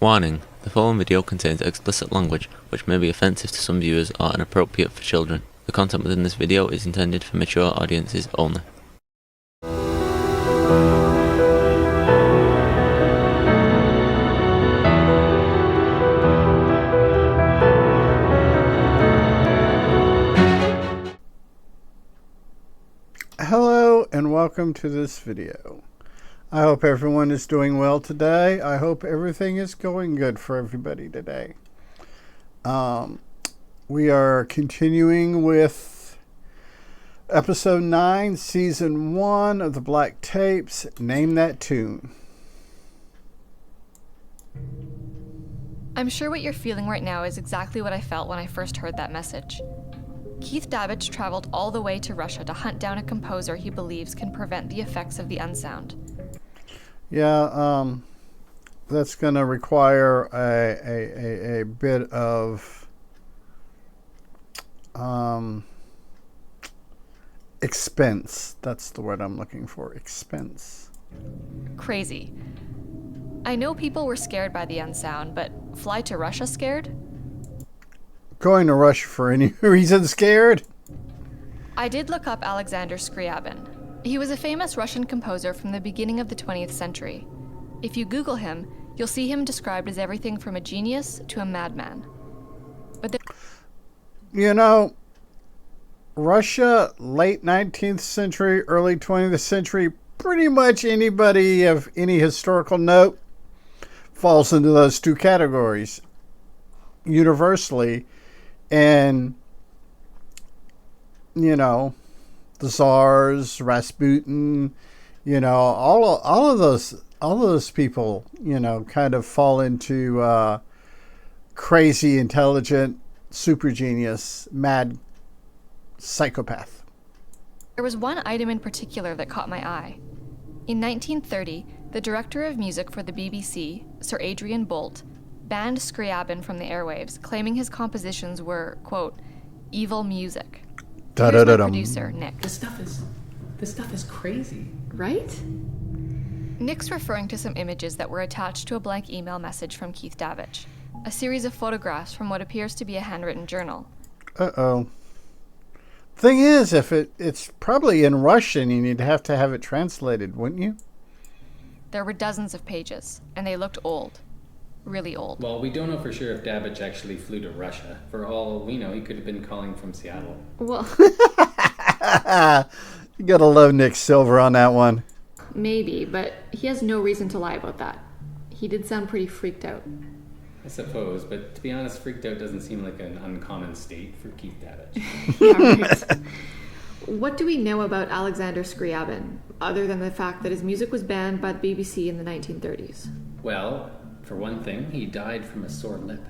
Warning: the following video contains explicit language which may be offensive to some viewers or inappropriate for children. The content within this video is intended for mature audiences only. Hello and welcome to this video. I hope everyone is doing well today. I hope everything is going good for everybody today. We are continuing with episode 9, season 1 of the Black Tapes. Name that tune. I'm sure what you're feeling right now is exactly what I felt when I first heard that message. Keith Davidge traveled all the way to Russia to hunt down a composer he believes can prevent the effects of the unsound. Yeah, that's going to require a bit of expense. That's the word I'm looking for, expense. Crazy. I know people were scared by the unsound, but fly to Russia scared? Going to Russia for any reason scared? I did look up Alexander Scriabin. He was a famous Russian composer from the beginning of the 20th century. If you Google him, you'll see him described as everything from a genius to a madman. But you know, Russia, late 19th century, early 20th century, pretty much anybody of any historical note falls into those two categories universally. And, you know, the Tsars, Rasputin, you know, all of those people, you know, kind of fall into crazy, intelligent, super genius, mad psychopath. there was one item in particular that caught my eye. In 1930, the director of music for the BBC, Sir Adrian Boult, banned Scriabin from the airwaves, claiming his compositions were, quote, evil music. Here's my producer, Nick. This stuff is crazy. Right? Nick's referring to some images that were attached to a blank email message from Keith Davidge, a series of photographs from what appears to be a handwritten journal. Uh-oh. Thing is, if it's probably in Russian, you'd have to have it translated, wouldn't you? There were dozens of pages, and they looked old. Really old. Well, we don't know for sure if Davidge actually flew to Russia. For all we know, he could have been calling from Seattle. Well, You gotta love Nick Silver on that one. Maybe, but he has no reason to lie about that. He did sound pretty freaked out. I suppose, but to be honest, freaked out doesn't seem like an uncommon state for Keith Davidge. Yeah, right. What do we know about Alexander Scriabin, other than the fact that his music was banned by the BBC in the 1930s? Well, for one thing, he died from a sore lip.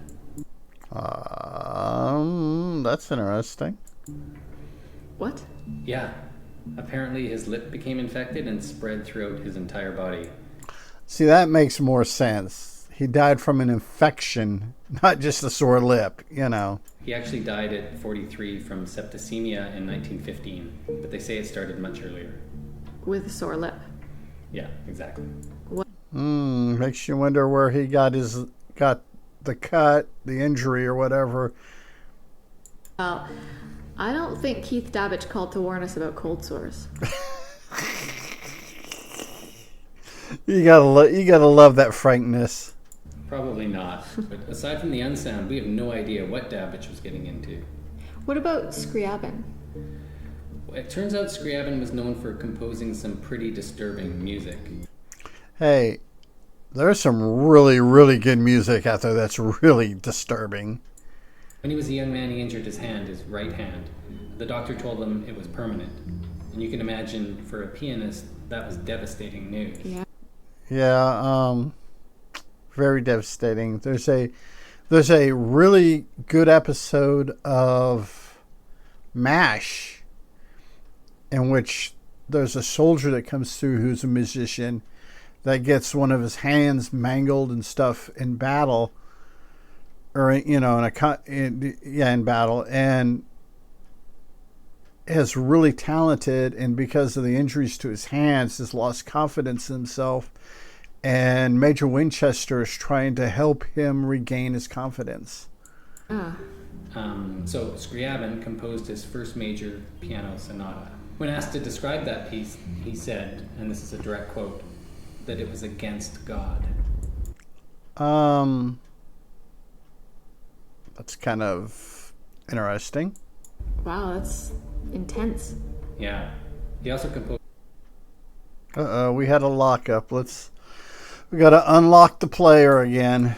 That's interesting. What? Yeah. Apparently his lip became infected and spread throughout his entire body. See, that makes more sense. He died from an infection, not just a sore lip, you know. He actually died at 43 from septicemia in 1915, but they say it started much earlier. With a sore lip. Yeah, exactly. Makes you wonder where he got the cut, the injury, or whatever. Well, I don't think Keith Davidge called to warn us about cold sores. You gotta love that frankness. Probably not. But aside from the unsound, we have no idea what Davidge was getting into. What about Scriabin? It turns out Scriabin was known for composing some pretty disturbing music. Hey, there's some really, really good music out there that's really disturbing. When he was a young man, he injured his right hand. The doctor told him it was permanent. And you can imagine, for a pianist, that was devastating news. Yeah, very devastating. There's a really good episode of MASH in which there's a soldier that comes through who's a musician that gets one of his hands mangled and stuff in battle, or you know, in battle, and is really talented, and because of the injuries to his hands, has lost confidence in himself and Major Winchester is trying to help him regain his confidence. Ah. So Scriabin composed his first major piano sonata. When asked to describe that piece, he said, and this is a direct quote, that it was against God. That's kind of interesting. Wow, that's intense. Yeah. He also composed... We had a lockup. We got to unlock the player again.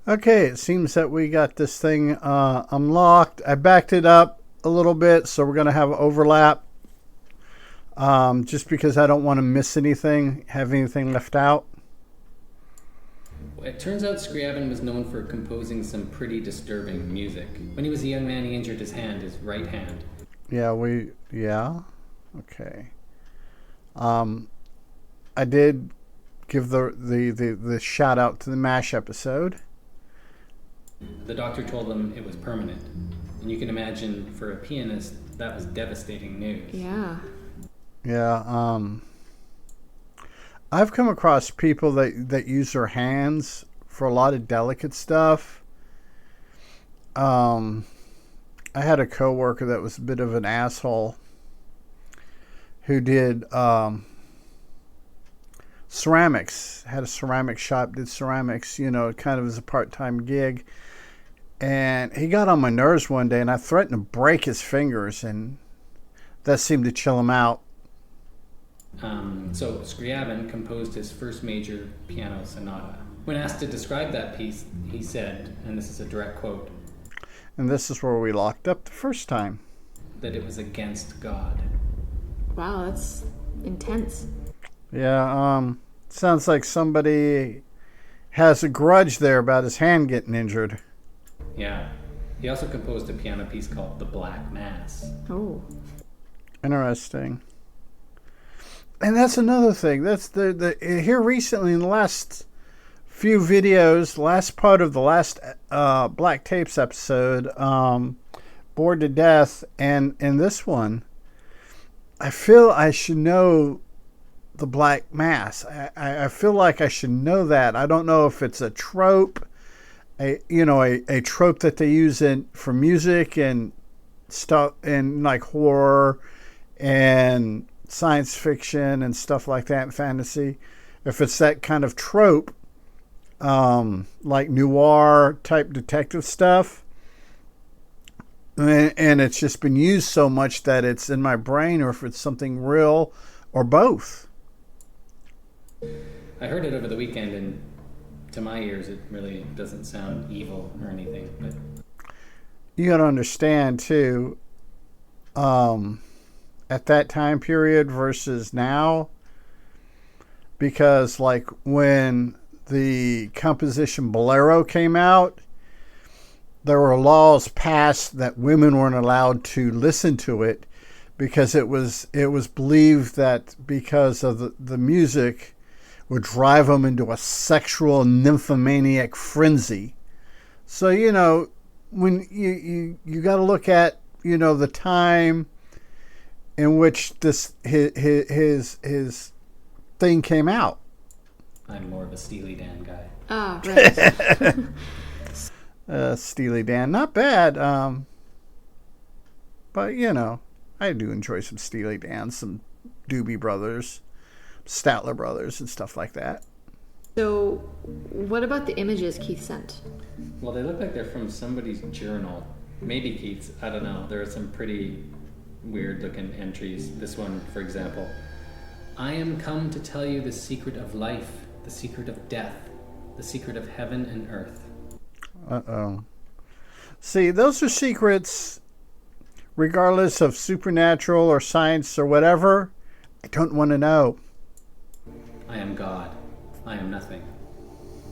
Okay, it seems that we got this thing unlocked. I backed it up a little bit, so we're going to have overlap. Just because I don't want to miss anything, have anything left out. It turns out Scriabin was known for composing some pretty disturbing music. When he was a young man, he injured his right hand. Yeah. Okay. I did give the shout out to the MASH episode. The doctor told him it was permanent. And you can imagine, for a pianist, that was devastating news. Yeah. Yeah. I've come across people that use their hands for a lot of delicate stuff. I had a coworker that was a bit of an asshole who did ceramics, had a ceramic shop, did ceramics, kind of as a part-time gig. And he got on my nerves one day, and I threatened to break his fingers, and that seemed to chill him out. So Scriabin composed his first major piano sonata. When asked to describe that piece, he said, and this is a direct quote, and this is where we locked up the first time, that it was against God. Wow, that's intense. Yeah, sounds like somebody has a grudge there about his hand getting injured. Yeah. He also composed a piano piece called The Black Mass. Oh. Interesting. And that's another thing. That's the here recently in the last few videos, last part of the last Black Tapes episode, Bored to Death, and in this one, I feel I should know the Black Mass. I feel like I should know that. I don't know if it's a trope, a trope that they use for music and stuff, and like horror and science fiction and stuff like that, and fantasy. If it's that kind of trope, like noir type detective stuff, and it's just been used so much that it's in my brain, or if it's something real, or both. I heard it over the weekend, and to my ears, it really doesn't sound evil or anything. But you got to understand too, at that time period versus now, because like when the composition Bolero came out, there were laws passed that women weren't allowed to listen to it because it was believed that because of the music would drive them into a sexual nymphomaniac frenzy. So, when you got to look at, the time in which this his thing came out. I'm more of a Steely Dan guy. Ah, right. Steely Dan, not bad. But I do enjoy some Steely Dan, some Doobie Brothers, Statler Brothers, and stuff like that. So, what about the images Keith sent? Well, they look like they're from somebody's journal. Maybe Keith's, I don't know. There are some pretty weird looking entries. This one, for example. I am come to tell you the secret of life, the secret of death, the secret of heaven and earth. Uh-oh. See, those are secrets, regardless of supernatural or science or whatever. I don't want to know. I am God. I am nothing.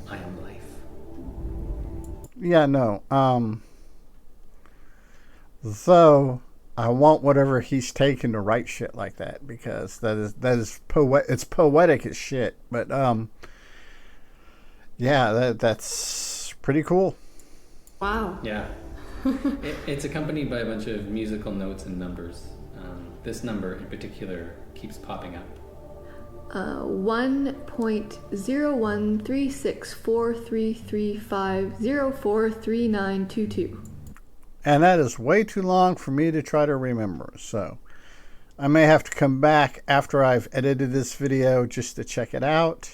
I am life. Yeah, no. Though I want whatever he's taken to write shit like that, because it's poetic as shit. But yeah, that's pretty cool. Wow. Yeah. It's accompanied by a bunch of musical notes and numbers. This number in particular keeps popping up. 1.013643350433922. And that is way too long for me to try to remember. So I may have to come back after I've edited this video just to check it out.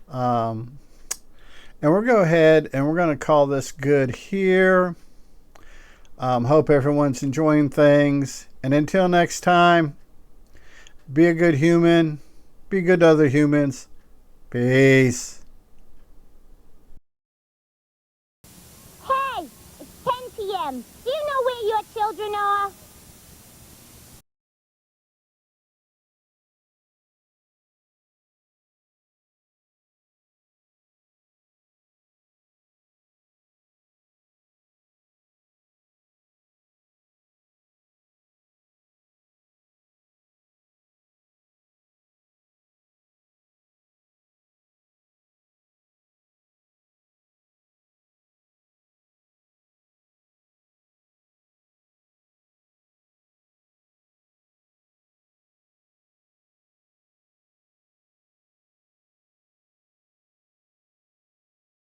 And we'll go ahead and we're going to call this good here. Hope everyone's enjoying things. And until next time, be a good human. Be good to other humans. Peace. Hey, it's 10 p.m. Do you know where your children are?